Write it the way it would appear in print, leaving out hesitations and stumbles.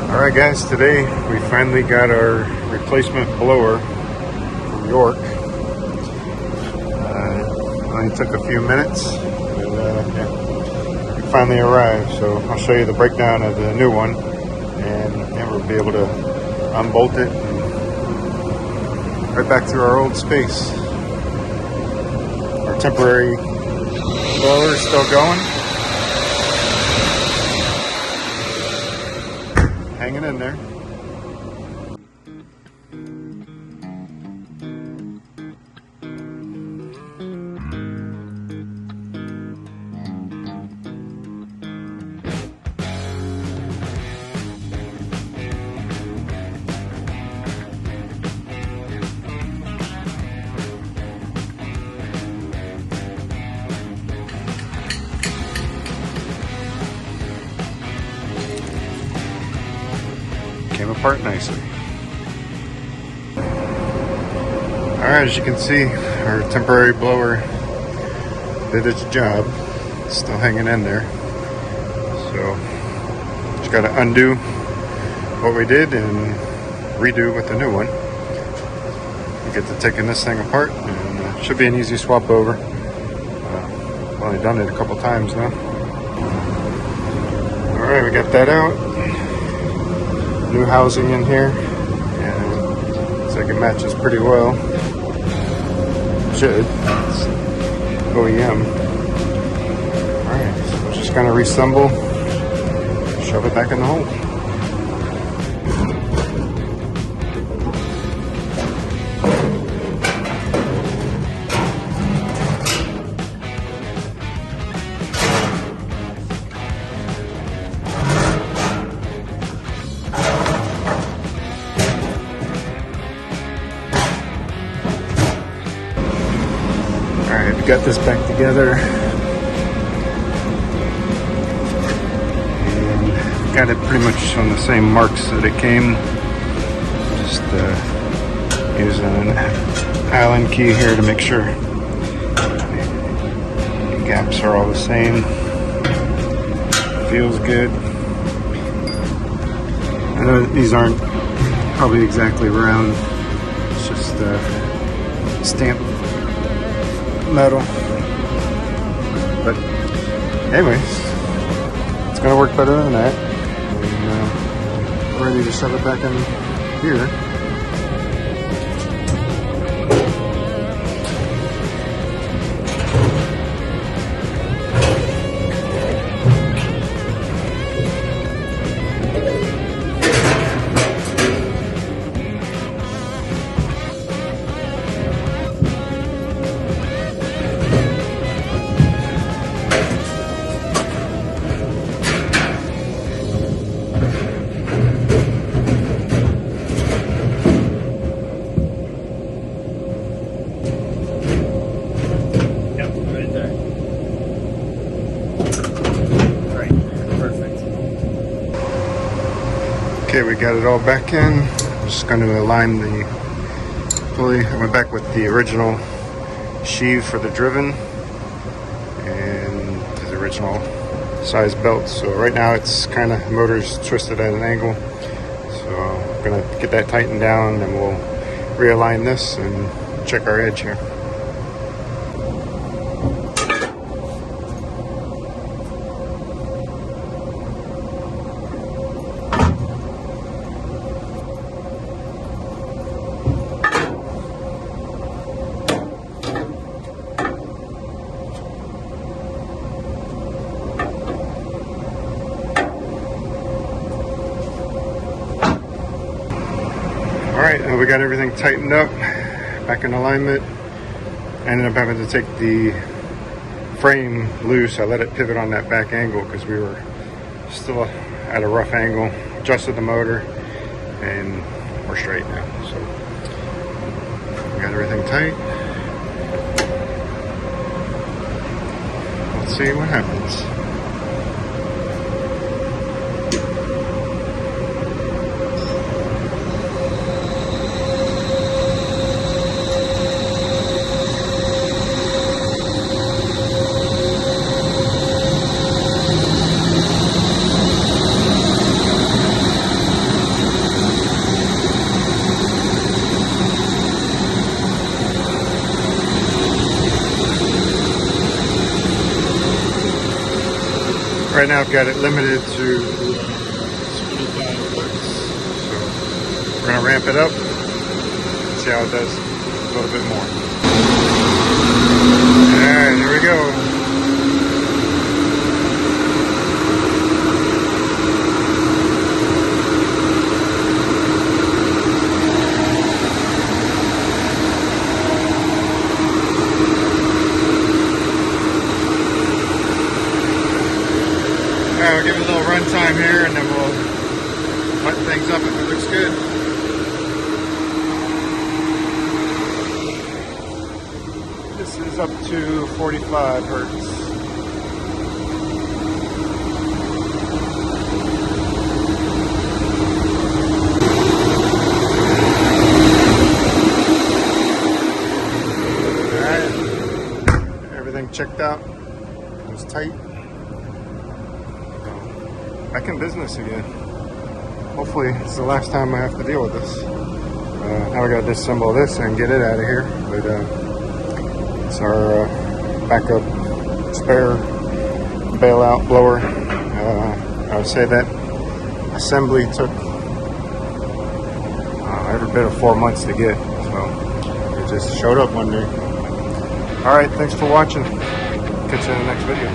Alright guys, today we finally got our replacement blower from York. Only took a few minutes, but it finally arrived. So I'll show you the breakdown of the new one, and then we'll be able to unbolt it and right back to our old space. Our temporary blower is still going. Hanging in there. Came apart nicely. Alright, as you can see, our temporary blower did its job. It's still hanging in there. So, just got to undo what we did and redo with the new one. We get to taking this thing apart, and it should be an easy swap over. I've only done it a couple times now. Alright, we got that out. New housing in here, and looks like it matches pretty well. Should. It's OEM. Alright, so we're just gonna reassemble, shove it back in the hole. Alright, we got this back together, and got it pretty much on the same marks that it came. Just using an Allen key here to make sure the gaps are all the same. Feels good. I know these aren't probably exactly round, it's just stamped metal, but anyways, it's gonna work better than that, and we're ready to shove it back in here. Okay, we got it all back in. I'm just going to align the pulley. I went back with the original sheave for the driven and the original size belt. So right now it's kind of, motor's twisted at an angle. So I'm going to get that tightened down, and we'll realign this and check our edge here. Alright, we got everything tightened up, back in alignment. I ended up having to take the frame loose. I let it pivot on that back angle because we were still at a rough angle. Adjusted the motor, and we're straight now. So we got everything tight. Let's see what happens. Right now I've got it limited to 75 hertz. So we're gonna ramp it up, see how it does a little bit more. Alright, here we go. Alright, we'll give it a little run time here and then we'll button things up if it looks good. This is up to 45 hertz. Alright, everything checked out. It was tight. Back in business again. Hopefully it's the last time I have to deal with this. Now I gotta disassemble this and get it out of here. But it's our backup spare bailout blower. I would say that assembly took every bit of 4 months to get. So it just showed up one day. Alright, thanks for watching. Catch you in the next video.